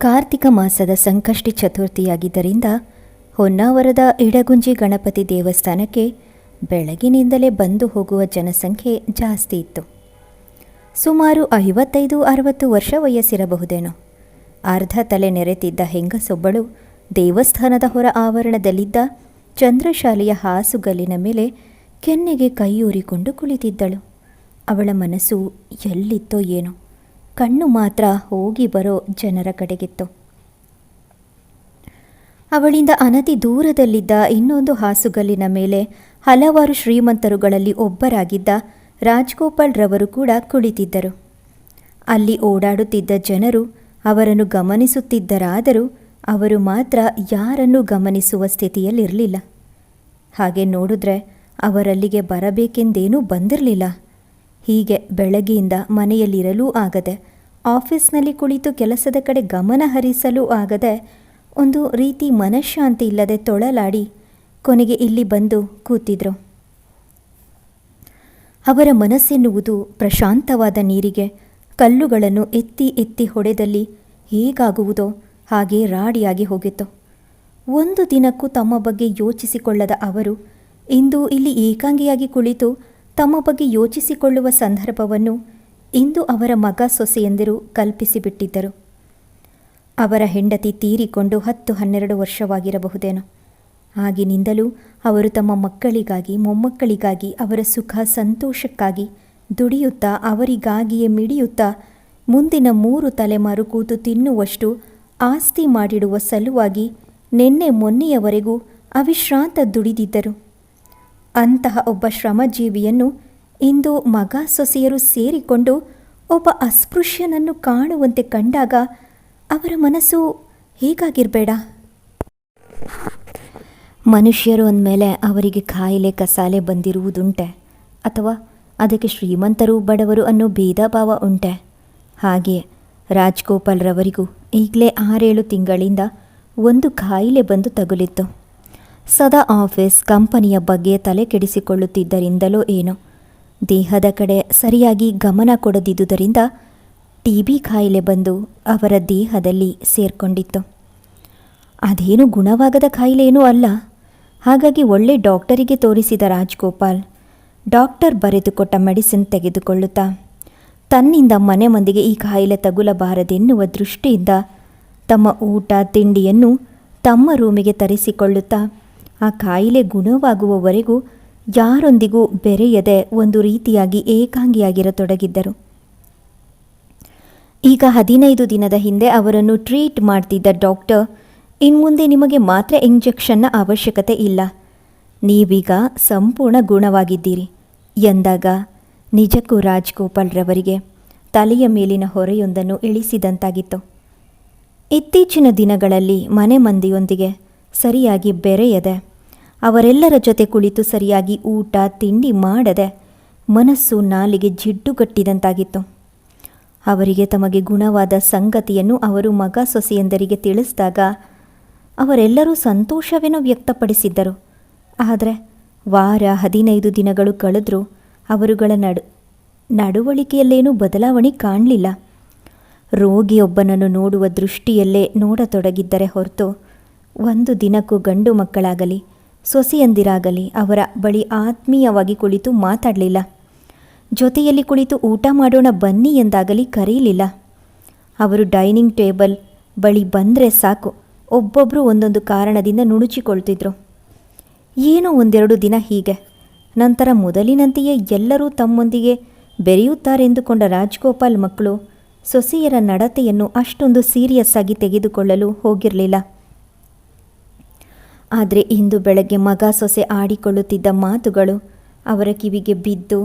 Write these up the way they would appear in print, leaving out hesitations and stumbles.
ಕಾರ್ತಿಕ ಮಾಸದ ಸಂಕಷ್ಟಿ ಚತುರ್ಥಿಯಾಗಿದ್ದರಿಂದ ಹೊನ್ನಾವರದ ಇಡಗುಂಜಿ ಗಣಪತಿ ದೇವಸ್ಥಾನಕ್ಕೆ ಬೆಳಗಿನಿಂದಲೇ ಬಂದು ಹೋಗುವ ಜನಸಂಖ್ಯೆ ಜಾಸ್ತಿ ಇತ್ತು. ಸುಮಾರು 55-60 ವರ್ಷ ವಯಸ್ಸಿರಬಹುದೇನೋ. ಅರ್ಧ ತಲೆ ನೆರೆತಿದ್ದ ಹೆಂಗಸೊಬ್ಬಳು ದೇವಸ್ಥಾನದ ಹೊರ ಆವರಣದಲ್ಲಿದ್ದ ಚಂದ್ರಶಾಲೆಯ ಹಾಸುಗಲ್ಲಿನ ಮೇಲೆ ಕೆನ್ನೆಗೆ ಕೈಯೂರಿಕೊಂಡು ಕುಳಿತಿದ್ದಳು. ಅವಳ ಮನಸ್ಸು ಎಲ್ಲಿತ್ತೋ ಏನೋ, ಕಣ್ಣು ಮಾತ್ರ ಹೋಗಿ ಬರೋ ಜನರ ಕಡೆಗಿತ್ತು. ಅವಳಿಂದ ಅನತಿ ದೂರದಲ್ಲಿದ್ದ ಇನ್ನೊಂದು ಹಾಸುಗಲ್ಲಿನ ಮೇಲೆ ಹಲವಾರು ಶ್ರೀಮಂತರುಗಳಲ್ಲಿ ಒಬ್ಬರಾಗಿದ್ದ ರಾಜ್ಗೋಪಾಲ್ ರವರು ಕೂಡ ಕುಳಿತಿದ್ದರು. ಅಲ್ಲಿ ಓಡಾಡುತ್ತಿದ್ದ ಜನರು ಅವರನ್ನು ಗಮನಿಸುತ್ತಿದ್ದರಾದರೂ ಅವರು ಮಾತ್ರ ಯಾರನ್ನೂ ಗಮನಿಸುವ ಸ್ಥಿತಿಯಲ್ಲಿರಲಿಲ್ಲ. ಹಾಗೆ ನೋಡಿದ್ರೆ ಅವರಲ್ಲಿಗೆ ಬರಬೇಕೆಂದೇನೂ ಬಂದಿರಲಿಲ್ಲ. ಹೀಗೆ ಬೆಳಗ್ಗೆಯಿಂದ ಮನೆಯಲ್ಲಿರಲೂ ಆಗದೆ, ಆಫೀಸ್ನಲ್ಲಿ ಕುಳಿತು ಕೆಲಸದ ಕಡೆ ಗಮನ ಹರಿಸಲೂ ಆಗದೆ, ಒಂದು ರೀತಿ ಮನಃಶಾಂತಿ ಇಲ್ಲದೆ ತೊಳಲಾಡಿ ಕೊನೆಗೆ ಇಲ್ಲಿ ಬಂದು ಕೂತಿದ್ರು. ಅವರ ಮನಸ್ಸೆನ್ನುವುದು ಪ್ರಶಾಂತವಾದ ನೀರಿಗೆ ಕಲ್ಲುಗಳನ್ನು ಎತ್ತಿ ಎತ್ತಿ ಹೊಡೆದಲ್ಲಿ ಹೇಗಾಗುವುದೋ ಹಾಗೆ ರಾಡಿಯಾಗಿ ಹೋಗಿತ್ತು. ಒಂದು ದಿನಕ್ಕೂ ತಮ್ಮ ಬಗ್ಗೆ ಯೋಚಿಸಿಕೊಳ್ಳದ ಅವರು ಇಂದು ಇಲ್ಲಿ ಏಕಾಂಗಿಯಾಗಿ ಕುಳಿತು ತಮ್ಮ ಬಗ್ಗೆ ಯೋಚಿಸಿಕೊಳ್ಳುವ ಸಂದರ್ಭವನ್ನು ಇಂದು ಅವರ ಮಗ ಸೊಸೆಯಂದಿರು ಕಲ್ಪಿಸಿಬಿಟ್ಟಿದ್ದರು. ಅವರ ಹೆಂಡತಿ ತೀರಿಕೊಂಡು 10-12 ವರ್ಷವಾಗಿರಬಹುದೇನೋ. ಆಗಿನಿಂದಲೂ ಅವರು ತಮ್ಮ ಮಕ್ಕಳಿಗಾಗಿ ಮೊಮ್ಮಕ್ಕಳಿಗಾಗಿ ಅವರ ಸುಖ ಸಂತೋಷಕ್ಕಾಗಿ ದುಡಿಯುತ್ತಾ ಅವರಿಗಾಗಿಯೇ ಮಿಡಿಯುತ್ತಾ ಮುಂದಿನ 3 ತಲೆಮಾರು ಕೂತು ತಿನ್ನುವಷ್ಟು ಆಸ್ತಿ ಮಾಡಿಡುವ ಸಲುವಾಗಿ ನಿನ್ನೆ ಮೊನ್ನೆಯವರೆಗೂ ಅವಿಶ್ರಾಂತ ದುಡಿದಿದ್ದರು. ಅಂತಹ ಒಬ್ಬ ಶ್ರಮಜೀವಿಯನ್ನು ಇಂದು ಮಗ ಸೊಸೆಯರು ಸೇರಿಕೊಂಡು ಒಬ್ಬ ಅಸ್ಪೃಶ್ಯನನ್ನು ಕಾಣುವಂತೆ ಕಂಡಾಗ ಅವರ ಮನಸ್ಸು ಹೇಗಾಗಿರಬೇಡ? ಮನುಷ್ಯರು ಅಂದಮೇಲೆ ಅವರಿಗೆ ಕಾಯಿಲೆ ಕಸಾಲೆ ಬಂದಿರುವುದುಂಟೆ, ಅಥವಾ ಅದಕ್ಕೆ ಶ್ರೀಮಂತರು ಬಡವರು ಅನ್ನೋ ಭೇದ ಭಾವ ಉಂಟೆ? ಹಾಗೆಯೇ ರಾಜ್ಗೋಪಾಲ್ ರವರಿಗೂ ಈಗಲೇ 6-7 ತಿಂಗಳಿಂದ ಒಂದು ಕಾಯಿಲೆ ಬಂದು ತಗುಲಿತ್ತು. ಸದಾ ಆಫೀಸ್ ಕಂಪನಿಯ ಬಗ್ಗೆ ತಲೆ ಕೆಡಿಸಿಕೊಳ್ಳುತ್ತಿದ್ದರಿಂದಲೋ ಏನೋ ದೇಹದ ಕಡೆ ಸರಿಯಾಗಿ ಗಮನ ಕೊಡದಿದ್ದುದರಿಂದ TB ಕಾಯಿಲೆ ಬಂದು ಅವರ ದೇಹದಲ್ಲಿ ಸೇರಿಕೊಂಡಿತ್ತು. ಅದೇನು ಗುಣವಾಗದ ಕಾಯಿಲೆಯೇನೂ ಅಲ್ಲ. ಹಾಗಾಗಿ ಒಳ್ಳೆ ಡಾಕ್ಟರಿಗೆ ತೋರಿಸಿದ ರಾಜ್ಗೋಪಾಲ್ ಡಾಕ್ಟರ್ ಬರೆದುಕೊಟ್ಟ ಮೆಡಿಸಿನ್ ತೆಗೆದುಕೊಳ್ಳುತ್ತಾ ತನ್ನಿಂದ ಮನೆ ಮಂದಿಗೆ ಈ ಕಾಯಿಲೆ ತಗುಲಬಾರದೆನ್ನುವ ದೃಷ್ಟಿಯಿಂದ ತಮ್ಮ ಊಟ ತಿಂಡಿಯನ್ನು ತಮ್ಮ ರೂಮಿಗೆ ತರಿಸಿಕೊಳ್ಳುತ್ತಾ ಆ ಕಾಯಿಲೆ ಗುಣವಾಗುವವರೆಗೂ ಯಾರೊಂದಿಗೂ ಬೆರೆಯದೆ ಒಂದು ರೀತಿಯಾಗಿ ಏಕಾಂಗಿಯಾಗಿರತೊಡಗಿದ್ದರು. ಈಗ 15 ದಿನದ ಹಿಂದೆ ಅವರನ್ನು ಟ್ರೀಟ್ ಮಾಡ್ತಿದ್ದ ಡಾಕ್ಟರ್, ಇನ್ಮುಂದೆ ನಿಮಗೆ ಮಾತ್ರೆ ಇಂಜೆಕ್ಷನ್ನ ಅವಶ್ಯಕತೆ ಇಲ್ಲ, ನೀವೀಗ ಸಂಪೂರ್ಣ ಗುಣವಾಗಿದ್ದೀರಿ ಎಂದಾಗ ನಿಜಕ್ಕೂ ರಾಜ್ಗೋಪಾಲ್ ರವರಿಗೆ ತಲೆಯ ಮೇಲಿನ ಹೊರೆಯೊಂದನ್ನು ಇಳಿಸಿದಂತಾಗಿತ್ತು. ಇತ್ತೀಚಿನ ದಿನಗಳಲ್ಲಿ ಮನೆ ಮಂದಿಯೊಂದಿಗೆ ಸರಿಯಾಗಿ ಬೆರೆಯದೆ, ಅವರೆಲ್ಲರ ಜೊತೆ ಕುಳಿತು ಸರಿಯಾಗಿ ಊಟ ತಿಂಡಿ ಮಾಡದೆ ಮನಸ್ಸು ನಾಲಿಗೆ ಜಿಡ್ಡುಗಟ್ಟಿದಂತಾಗಿತ್ತು. ಅವರಿಗೆ ತಮಗೆ ಗುಣವಾದ ಸಂಗತಿಯನ್ನು ಅವರು ಮಗ ಸೊಸೆಯಂದರಿಗೆ ತಿಳಿಸಿದಾಗ ಅವರೆಲ್ಲರೂ ಸಂತೋಷವೇನೋ ವ್ಯಕ್ತಪಡಿಸಿದ್ದರು. ಆದರೆ ವಾರ 15 ದಿನಗಳು ಕಳೆದರೂ ಅವರುಗಳ ನಡವಳಿಕೆಯಲ್ಲೇನೂ ಬದಲಾವಣೆ ಕಾಣಲಿಲ್ಲ. ರೋಗಿಯೊಬ್ಬನನ್ನು ನೋಡುವ ದೃಷ್ಟಿಯಲ್ಲೇ ನೋಡತೊಡಗಿದ್ದರೆ ಹೊರತು ಒಂದು ದಿನಕ್ಕೂ ಗಂಡು ಮಕ್ಕಳಾಗಲಿ ಸೊಸೆಯಂದಿರಾಗಲಿ ಅವರ ಬಳಿ ಆತ್ಮೀಯವಾಗಿ ಕುಳಿತು ಮಾತಾಡಲಿಲ್ಲ. ಜೊತೆಯಲ್ಲಿ ಕುಳಿತು ಊಟ ಮಾಡೋಣ ಬನ್ನಿ ಎಂದಾಗಲಿ ಕರೆಯಲಿಲ್ಲ. ಅವರು ಡೈನಿಂಗ್ ಟೇಬಲ್ ಬಳಿ ಬಂದರೆ ಸಾಕು, ಒಬ್ಬೊಬ್ಬರು ಒಂದೊಂದು ಕಾರಣದಿಂದ ನುಣುಚಿಕೊಳ್ತಿದ್ರು. ಏನೋ 1-2 ದಿನ ಹೀಗೆ. ನಂತರ ಮೊದಲಿನಂತೆಯೇ ಎಲ್ಲರೂ ತಮ್ಮೊಂದಿಗೆ ಬೆರೆಯುತ್ತಾರೆಂದುಕೊಂಡ ರಾಜ್ಗೋಪಾಲ್ ಮಕ್ಕಳು ಸೊಸೆಯರ ನಡತೆಯನ್ನು ಅಷ್ಟೊಂದು ಸೀರಿಯಸ್ ಆಗಿ ತೆಗೆದುಕೊಳ್ಳಲು ಹೋಗಿರಲಿಲ್ಲ. ಆದರೆ ಇಂದು ಬೆಳಗ್ಗೆ ಮಗ ಸೊಸೆ ಆಡಿಕೊಳ್ಳುತ್ತಿದ್ದ ಮಾತುಗಳು ಅವರ ಕಿವಿಗೆ ಬಿದ್ದು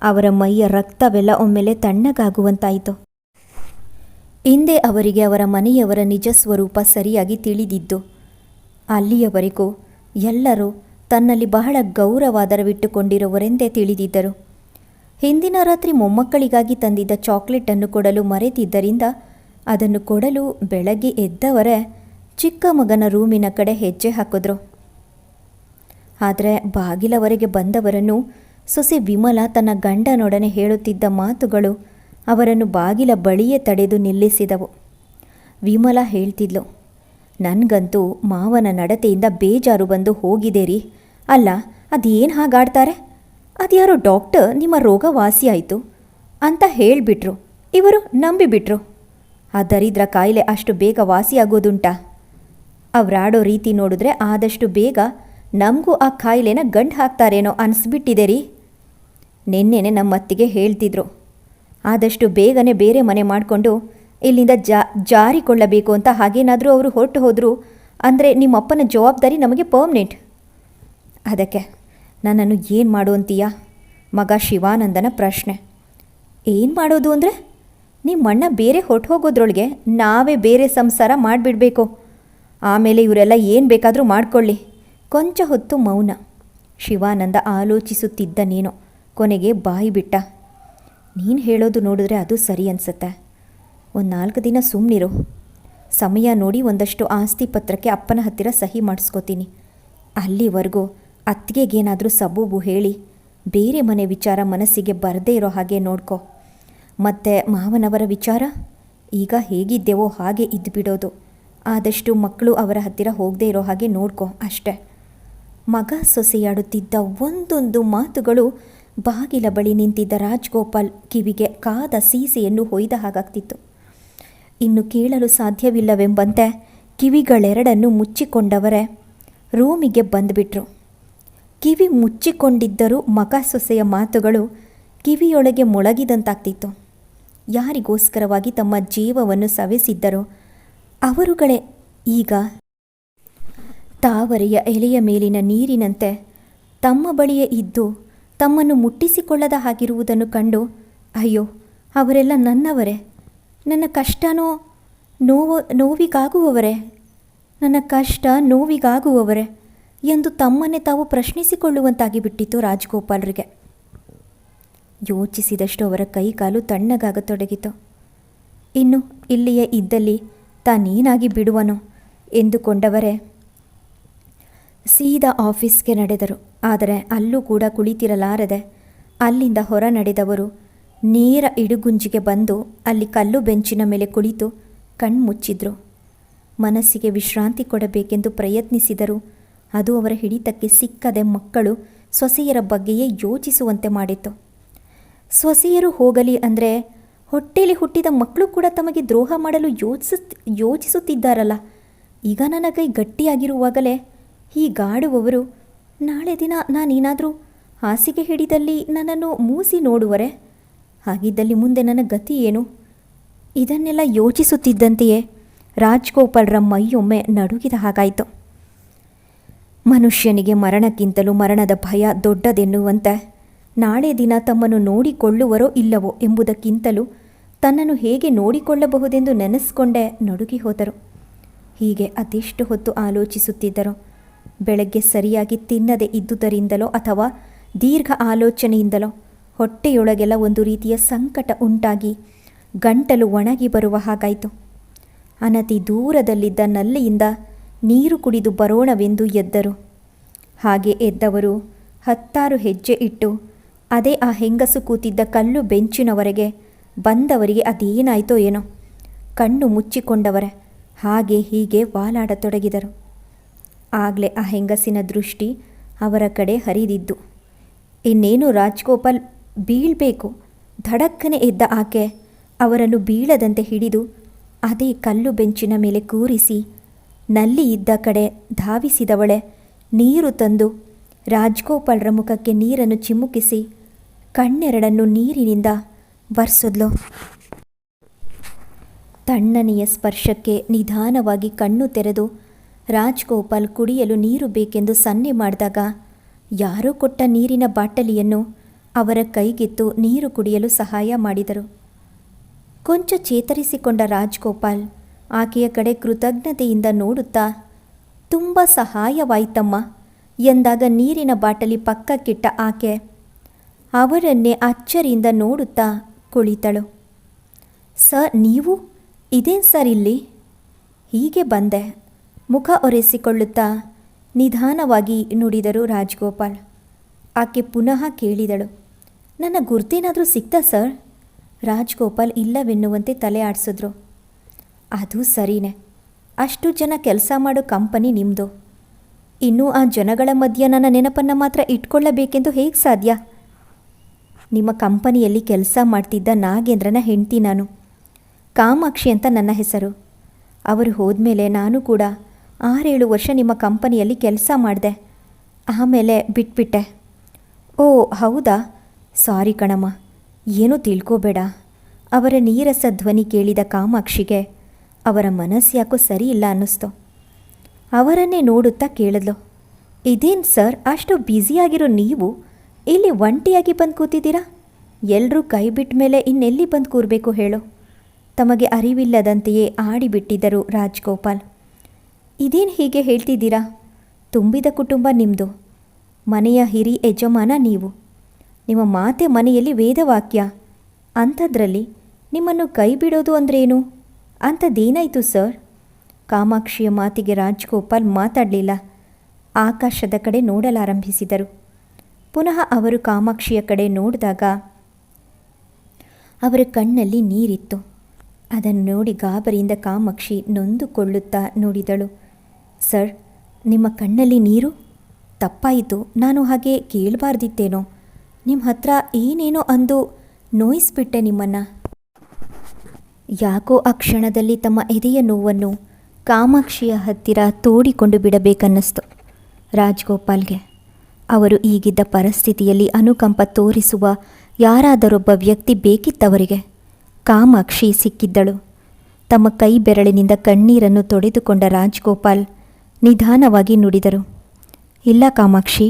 ಅವರ ಮೈಯ ರಕ್ತವೆಲ್ಲ ಒಮ್ಮೆಲೆ ತಣ್ಣಗಾಗುವಂತಾಯಿತು. ಹಿಂದೆ ಅವರಿಗೆ ಅವರ ಮನೆಯವರ ನಿಜ ಸ್ವರೂಪ ಸರಿಯಾಗಿ ತಿಳಿದಿದ್ದು. ಅಲ್ಲಿಯವರೆಗೂ ಎಲ್ಲರೂ ತನ್ನಲ್ಲಿ ಬಹಳ ಗೌರವಾದರವಿಟ್ಟುಕೊಂಡಿರುವರೆಂದೇ ತಿಳಿದಿದ್ದರು. ಹಿಂದಿನ ರಾತ್ರಿ ಮೊಮ್ಮಕ್ಕಳಿಗಾಗಿ ತಂದಿದ್ದ ಚಾಕ್ಲೇಟನ್ನು ಕೊಡಲು ಮರೆತಿದ್ದರಿಂದ ಅದನ್ನು ಕೊಡಲು ಬೆಳಗ್ಗೆ ಎದ್ದವರೇ ಚಿಕ್ಕ ಮಗನ ರೂಮಿನ ಕಡೆ ಹೆಜ್ಜೆ ಹಾಕಿದ್ರು. ಆದರೆ ಬಾಗಿಲವರೆಗೆ ಬಂದವರನ್ನು ಸೊಸೆ ವಿಮಲಾ ತನ್ನ ಗಂಡನೊಡನೆ ಹೇಳುತ್ತಿದ್ದ ಮಾತುಗಳು ಅವರನ್ನು ಬಾಗಿಲ ಬಳಿಯೇ ತಡೆದು ನಿಲ್ಲಿಸಿದವು. ವಿಮಲಾ ಹೇಳ್ತಿದ್ಲು, ನನಗಂತೂ ಮಾವನ ನಡತೆಯಿಂದ ಬೇಜಾರು ಬಂದು ಹೋಗಿದೆ ರೀ. ಅಲ್ಲ, ಅದೇನು ಹಾಗಾಡ್ತಾರೆ? ಅದ್ಯಾರೋ ಡಾಕ್ಟರ್ ನಿಮ್ಮ ರೋಗ ವಾಸಿಯಾಯಿತು ಅಂತ ಹೇಳಿಬಿಟ್ರು, ಇವರು ನಂಬಿಬಿಟ್ರು. ಆ ದರಿದ್ರ ಕಾಯಿಲೆ ಅಷ್ಟು ಬೇಗ ವಾಸಿಯಾಗೋದುಂಟಾ? ಅವರಾಡೋ ರೀತಿ ನೋಡಿದ್ರೆ ಆದಷ್ಟು ಬೇಗ ನಮಗೂ ಆ ಕಾಯಿಲೆನ ಗಂಟು ಹಾಕ್ತಾರೇನೋ ಅನಿಸ್ಬಿಟ್ಟಿದೆ ರೀ. ನಿನ್ನೆನೆ ನಮ್ಮ ಅತ್ತಿಗೆ ಹೇಳ್ತಿದ್ರು, ಆದಷ್ಟು ಬೇಗನೆ ಬೇರೆ ಮನೆ ಮಾಡಿಕೊಂಡು ಇಲ್ಲಿಂದ ಜಾರಿಕೊಳ್ಳಬೇಕು ಅಂತ. ಹಾಗೇನಾದರೂ ಅವರು ಹೊರಟು ಹೋದರು ಅಂದರೆ ನಿಮ್ಮಪ್ಪನ ಜವಾಬ್ದಾರಿ ನಮಗೆ ಪರ್ಮನೆಂಟ್. ಅದಕ್ಕೆ ನನ್ನನ್ನು ಏನು ಮಾಡು ಅಂತೀಯ? ಮಗ ಶಿವಾನಂದನ ಪ್ರಶ್ನೆ. ಏನು ಮಾಡೋದು ಅಂದರೆ, ನಿಮ್ಮಣ್ಣ ಬೇರೆ ಹೊರಟು ಹೋಗೋದ್ರೊಳಗೆ ನಾವೇ ಬೇರೆ ಸಂಸಾರ ಮಾಡಿಬಿಡಬೇಕು. ಆಮೇಲೆ ಇವರೆಲ್ಲ ಏನು ಬೇಕಾದರೂ ಮಾಡಿಕೊಳ್ಳಿ. ಕೊಂಚ ಹೊತ್ತು ಮೌನ. ಶಿವಾನಂದ ಆಲೋಚಿಸುತ್ತಿದ್ದನೇನೋ. ಕೊನೆಗೆ ಬಾಯಿ ಬಿಟ್ಟ. ನೀನು ಹೇಳೋದು ನೋಡಿದ್ರೆ ಅದು ಸರಿ ಅನಿಸುತ್ತೆ. ಒಂದು 4 ದಿನ ಸುಮ್ಮನಿರು. ಸಮಯ ನೋಡಿ ಒಂದಷ್ಟು ಆಸ್ತಿ ಪತ್ರಕ್ಕೆ ಅಪ್ಪನ ಹತ್ತಿರ ಸಹಿ ಮಾಡಿಸ್ಕೋತೀನಿ. ಅಲ್ಲಿವರೆಗೂ ಅತ್ತಿಗೆಗೇನಾದರೂ ಸಬೂಬು ಹೇಳಿ ಬೇರೆ ಮನೆ ವಿಚಾರ ಮನಸ್ಸಿಗೆ ಬರದೇ ಇರೋ ಹಾಗೆ ನೋಡ್ಕೊ. ಮತ್ತು ಮಾವನವರ ವಿಚಾರ ಈಗ ಹೇಗಿದ್ದೆವೋ ಹಾಗೆ ಇದ್ದುಬಿಡೋದು. ಆದಷ್ಟು ಮಕ್ಕಳು ಅವರ ಹತ್ತಿರ ಹೋಗದೇ ಇರೋ ಹಾಗೆ ನೋಡ್ಕೊ ಅಷ್ಟೆ. ಮಗ ಸೊಸೆಯಾಡುತ್ತಿದ್ದ ಒಂದೊಂದು ಮಾತುಗಳು ಬಾಗಿಲ ಬಳಿ ನಿಂತಿದ್ದ ರಾಜ್ಗೋಪಾಲ್ ಕಿವಿಗೆ ಕಾದ ಸೀಸೆಯನ್ನು ಹೊಯ್ದ ಹಾಗಾಗ್ತಿತ್ತು. ಇನ್ನು ಕೇಳಲು ಸಾಧ್ಯವಿಲ್ಲವೆಂಬಂತೆ ಕಿವಿಗಳೆರಡನ್ನು ಮುಚ್ಚಿಕೊಂಡವರೇ ರೂಮಿಗೆ ಬಂದುಬಿಟ್ರು. ಕಿವಿ ಮುಚ್ಚಿಕೊಂಡಿದ್ದರೂ ಮಗ ಸೊಸೆಯ ಮಾತುಗಳು ಕಿವಿಯೊಳಗೆ ಮೊಳಗಿದಂತಾಗ್ತಿತ್ತು. ಯಾರಿಗೋಸ್ಕರವಾಗಿ ತಮ್ಮ ಜೀವವನ್ನು ಸವೆಸಿದ್ದರೋ ಅವರುಗಳೇ ಈಗ ತಾವರೆಯ ಎಲೆಯ ಮೇಲಿನ ನೀರಿನಂತೆ ತಮ್ಮ ಬಳಿಯೇ ಇದ್ದು ತಮ್ಮನ್ನು ಮುಟ್ಟಿಸಿಕೊಳ್ಳದ ಹಾಗಿರುವುದನ್ನು ಕಂಡು, ಅಯ್ಯೋ ಅವರೆಲ್ಲ ನನ್ನವರೇ, ನನ್ನ ಕಷ್ಟನೋ ನೋವಿಗಾಗುವವರೇ, ನನ್ನ ಕಷ್ಟ ನೋವಿಗಾಗುವವರೇ ಎಂದು ತಮ್ಮನ್ನೇ ತಾವು ಪ್ರಶ್ನಿಸಿಕೊಳ್ಳುವಂತಾಗಿ ಬಿಟ್ಟಿತ್ತು ರಾಜ್ಗೋಪಾಲರಿಗೆ. ಯೋಚಿಸಿದಷ್ಟು ಅವರ ಕೈಕಾಲು ತಣ್ಣಗಾಗತೊಡಗಿತು. ಇನ್ನು ಇಲ್ಲಿಯೇ ಇದ್ದಲ್ಲಿ ತಾನೇನಾಗಿ ಬಿಡುವನೋ ಎಂದುಕೊಂಡವರೇ ಸೀದಾ ಆಫೀಸ್ಗೆ ನಡೆದರು. ಆದರೆ ಅಲ್ಲೂ ಕೂಡ ಕುಳಿತಿರಲಾರದೆ ಅಲ್ಲಿಂದ ಹೊರ ನಡೆದವರು ನೇರ ಇಡುಗುಂಜಿಗೆ ಬಂದು ಅಲ್ಲಿ ಕಲ್ಲು ಬೆಂಚಿನ ಮೇಲೆ ಕುಳಿತು ಕಣ್ಮುಚ್ಚಿದ್ರು. ಮನಸ್ಸಿಗೆ ವಿಶ್ರಾಂತಿ ಕೊಡಬೇಕೆಂದು ಪ್ರಯತ್ನಿಸಿದರು. ಅದು ಅವರ ಹಿಡಿತಕ್ಕೆ ಸಿಕ್ಕದೆ ಮಕ್ಕಳು ಸೊಸೆಯರ ಬಗ್ಗೆಯೇ ಯೋಚಿಸುವಂತೆ ಮಾಡಿತ್ತು. ಸೊಸೆಯರು ಹೋಗಲಿ ಅಂದರೆ ಹೊಟ್ಟೆಯಲ್ಲಿ ಹುಟ್ಟಿದ ಮಕ್ಕಳು ಕೂಡ ತಮಗೆ ದ್ರೋಹ ಮಾಡಲು ಯೋಚಿಸುತ್ತಿದ್ದಾರಲ್ಲ. ಈಗ ನನ್ನ ಕೈ ಗಟ್ಟಿಯಾಗಿರುವಾಗಲೇ ಹೀಗಾಡುವವರು ನಾಳೆ ದಿನ ನಾನೇನಾದರೂ ಹಾಸಿಗೆ ಹಿಡಿದಲ್ಲಿ ನನ್ನನ್ನು ಮೂಸಿ ನೋಡುವರೆ. ಹಾಗಿದ್ದಲ್ಲಿ ಮುಂದೆ ನನ್ನ ಗತಿ ಏನು? ಇದನ್ನೆಲ್ಲ ಯೋಚಿಸುತ್ತಿದ್ದಂತೆಯೇ ರಾಜ್ಗೋಪಾಲ್ರ ಮೈಯೊಮ್ಮೆ ನಡುಗಿದ ಹಾಗಾಯಿತು. ಮನುಷ್ಯನಿಗೆ ಮರಣಕ್ಕಿಂತಲೂ ಮರಣದ ಭಯ ದೊಡ್ಡದೆನ್ನುವಂತೆ ನಾಳೆ ದಿನ ತಮ್ಮನ್ನು ನೋಡಿಕೊಳ್ಳುವರೋ ಇಲ್ಲವೋ ಎಂಬುದಕ್ಕಿಂತಲೂ ತನ್ನನ್ನು ಹೇಗೆ ನೋಡಿಕೊಳ್ಳಬಹುದೆಂದು ನೆನೆಸ್ಕೊಂಡೇ ನಡುಗಿ ಹೋದರು. ಹೀಗೆ ಅದೆಷ್ಟು ಹೊತ್ತು ಆಲೋಚಿಸುತ್ತಿದ್ದರೋ. ಬೆಳಗ್ಗೆ ಸರಿಯಾಗಿ ತಿನ್ನದೆ ಇದ್ದುದರಿಂದಲೋ ಅಥವಾ ದೀರ್ಘ ಆಲೋಚನೆಯಿಂದಲೋ ಹೊಟ್ಟೆಯೊಳಗೆಲ್ಲ ಒಂದು ರೀತಿಯ ಸಂಕಟ ಉಂಟಾಗಿ ಗಂಟಲು ಒಣಗಿ ಬರುವ ಹಾಗಾಯಿತು. ಅನತಿ ದೂರದಲ್ಲಿದ್ದ ನಲ್ಲಿಯಿಂದ ನೀರು ಕುಡಿದು ಬರೋಣವೆಂದು ಎದ್ದರು. ಹಾಗೆ ಎದ್ದವರು 10 ಹೆಜ್ಜೆ ಇಟ್ಟು ಅದೇ ಆ ಹೆಂಗಸು ಕೂತಿದ್ದ ಕಲ್ಲು ಬೆಂಚಿನವರೆಗೆ ಬಂದವರಿಗೆ ಅದೇನಾಯಿತೋ ಏನೋ, ಕಣ್ಣು ಮುಚ್ಚಿಕೊಂಡವರೇ ಹಾಗೆ ಹೀಗೆ ವಾಲಾಡತೊಡಗಿದರು. ಆಗಲೇ ಆ ಹೆಂಗಸಿನ ದೃಷ್ಟಿ ಅವರ ಕಡೆ ಹರಿದಿದ್ದು. ಇನ್ನೇನು ರಾಜ್ಗೋಪಾಲ್ ಬೀಳಬೇಕು. ಧಡಕ್ಕನೆ ಎದ್ದ ಆಕೆ ಅವರನ್ನು ಬೀಳದಂತೆ ಹಿಡಿದು ಅದೇ ಕಲ್ಲು ಬೆಂಚಿನ ಮೇಲೆ ಕೂರಿಸಿ ನಲ್ಲಿ ಇದ್ದ ಕಡೆ ಧಾವಿಸಿದವಳೆ ನೀರು ತಂದು ರಾಜ್ಗೋಪಾಲ್ರ ಮುಖಕ್ಕೆ ನೀರನ್ನು ಚಿಮುಕಿಸಿ ಕಣ್ಣೆರಡನ್ನು ನೀರಿನಿಂದ ಬರ್ಸಿದ್ಲು. ತಣ್ಣನೆಯ ಸ್ಪರ್ಶಕ್ಕೆ ನಿಧಾನವಾಗಿ ಕಣ್ಣು ತೆರೆದು ರಾಜ್ಗೋಪಾಲ್ ಕುಡಿಯಲು ನೀರು ಬೇಕೆಂದು ಸನ್ನೆ ಮಾಡಿದಾಗ ಯಾರೋ ಕೊಟ್ಟ ನೀರಿನ ಬಾಟಲಿಯನ್ನು ಅವರ ಕೈಗೆತ್ತು ನೀರು ಕುಡಿಯಲು ಸಹಾಯ ಮಾಡಿದರು. ಕೊಂಚ ಚೇತರಿಸಿಕೊಂಡ ರಾಜ್ಗೋಪಾಲ್ ಆಕೆಯ ಕಡೆ ಕೃತಜ್ಞತೆಯಿಂದ ನೋಡುತ್ತಾ, ತುಂಬ ಸಹಾಯವಾಯಿತಮ್ಮ ಎಂದಾಗ ನೀರಿನ ಬಾಟಲಿ ಪಕ್ಕಕ್ಕಿಟ್ಟ ಆಕೆ ಅವರನ್ನೇ ಅಚ್ಚರಿಯಿಂದ ನೋಡುತ್ತಾ ಕುಳಿತಳು. ಸರ್, ನೀವು ಇದೇನು ಸರ್ ಇಲ್ಲಿ? ಹೀಗೆ ಬಂದೆ, ಮುಖ ಒರೆಸಿಕೊಳ್ಳುತ್ತಾ ನಿಧಾನವಾಗಿ ನುಡಿದರು ರಾಜ್ಗೋಪಾಲ್. ಆಕೆ ಪುನಃ ಕೇಳಿದಳು, ನನ್ನ ಗುರ್ತೇನಾದರೂ ಸಿಕ್ತಾ ಸರ್? ರಾಜ್ಗೋಪಾಲ್ ಇಲ್ಲವೆನ್ನುವಂತೆ ತಲೆ ಆಡಿಸಿದ್ರು. ಅದು ಸರಿನೇ. ಅಷ್ಟು ಜನ ಕೆಲಸ ಮಾಡೋ ಕಂಪನಿ ನಿಮ್ಮದು. ಇನ್ನೂ ಆ ಜನಗಳ ಮಧ್ಯೆ ನನ್ನ ನೆನಪನ್ನು ಮಾತ್ರ ಇಟ್ಕೊಳ್ಳಬೇಕೆಂದು ಹೇಗೆ ಸಾಧ್ಯ? ನಿಮ್ಮ ಕಂಪನಿಯಲ್ಲಿ ಕೆಲಸ ಮಾಡ್ತಿದ್ದ ನಾಗೇಂದ್ರನ ಹೆಂಡತಿ ನಾನು. ಕಾಮಾಕ್ಷಿ ಅಂತ ನನ್ನ ಹೆಸರು. ಅವರು ಹೋದ್ಮೇಲೆ ನಾನು ಕೂಡ 6-7 ವರ್ಷ ನಿಮ್ಮ ಕಂಪನಿಯಲ್ಲಿ ಕೆಲಸ ಮಾಡಿದೆ. ಆಮೇಲೆ ಬಿಟ್ಬಿಟ್ಟೆ. ಓ ಹೌದಾ, ಸಾರಿ ಕಣಮ್ಮ, ಏನೂ ತಿಳ್ಕೋಬೇಡ. ಅವರ ನೀರಸ ಧ್ವನಿ ಕೇಳಿದ ಕಾಮಾಕ್ಷಿಗೆ ಅವರ ಮನಸ್ಸು ಯಾಕೋ ಸರಿ ಇಲ್ಲ ಅನ್ನಿಸ್ತು. ಅವರನ್ನೇ ನೋಡುತ್ತಾ ಕೇಳಿದ್ಲು, ಇದೇನು ಸರ್, ಅಷ್ಟು ಬ್ಯುಸಿಯಾಗಿರೋ ನೀವು ಇಲ್ಲಿ ಒಂಟಿಯಾಗಿ ಬಂದು ಕೂತಿದ್ದೀರಾ? ಎಲ್ಲರೂ ಕೈ ಬಿಟ್ಟ ಮೇಲೆ ಇನ್ನೆಲ್ಲಿ ಬಂದು ಕೂರಬೇಕು ಹೇಳು? ತಮಗೆ ಅರಿವಿಲ್ಲದಂತೆಯೇ ಆಡಿಬಿಟ್ಟಿದ್ದರು ರಾಜ್ಗೋಪಾಲ್. ಇದೇನು ಹೀಗೆ ಹೇಳ್ತಿದ್ದೀರಾ? ತುಂಬಿದ ಕುಟುಂಬ ನಿಮ್ಮದು, ಮನೆಯ ಹಿರಿ ಯಜಮಾನ ನೀವು. ನಿಮ್ಮ ಮಾತೆ ಮನೆಯಲ್ಲಿ ವೇದವಾಕ್ಯ. ಅಂಥದ್ರಲ್ಲಿ ನಿಮ್ಮನ್ನು ಕೈ ಬಿಡೋದು ಅಂದ್ರೇನು? ಅಂಥದ್ದೇನಾಯಿತು ಸರ್? ಕಾಮಾಕ್ಷಿಯ ಮಾತಿಗೆ ರಾಜ್ಗೋಪಾಲ್ ಮಾತಾಡಲಿಲ್ಲ. ಆಕಾಶದ ಕಡೆ ನೋಡಲಾರಂಭಿಸಿದರು. ಪುನಃ ಅವರು ಕಾಮಾಕ್ಷಿಯ ಕಡೆ ನೋಡಿದಾಗ ಅವರ ಕಣ್ಣಲ್ಲಿ ನೀರಿತ್ತು. ಅದನ್ನು ನೋಡಿ ಗಾಬರಿಯಿಂದ ಕಾಮಾಕ್ಷಿ ನೊಂದುಕೊಳ್ಳುತ್ತಾ ನೋಡಿದಳು. ಸರ್, ನಿಮ್ಮ ಕಣ್ಣಲ್ಲಿ ನೀರು? ತಪ್ಪಾಯಿತು, ನಾನು ಹಾಗೆ ಕೇಳಬಾರ್ದಿತ್ತೇನೋ. ನಿಮ್ಮ ಹತ್ರ ಏನೇನೋ ಅಂದು ನೋಯಿಸ್ಬಿಟ್ಟೆ ನಿಮ್ಮನ್ನು. ಯಾಕೋ ಆ ಕ್ಷಣದಲ್ಲಿ ತಮ್ಮ ಎದೆಯ ನೋವನ್ನು ಕಾಮಾಕ್ಷಿಯ ಹತ್ತಿರ ತೋಡಿಕೊಂಡು ಬಿಡಬೇಕನ್ನಿಸ್ತು ರಾಜ್ಗೋಪಾಲ್ಗೆ. ಅವರು ಈಗಿದ್ದ ಪರಿಸ್ಥಿತಿಯಲ್ಲಿ ಅನುಕಂಪ ತೋರಿಸುವ ಯಾರಾದರೊಬ್ಬ ವ್ಯಕ್ತಿ ಬೇಕಿತ್ತವರಿಗೆ. ಕಾಮಾಕ್ಷಿ ಸಿಕ್ಕಿದ್ದಳು. ತಮ್ಮ ಕೈ ಬೆರಳಿನಿಂದ ಕಣ್ಣೀರನ್ನು ತೊಡೆದುಕೊಂಡ ರಾಜ್ಗೋಪಾಲ್ ನಿಧಾನವಾಗಿ ನುಡಿದರು, ಇಲ್ಲ ಕಾಮಾಕ್ಷಿ,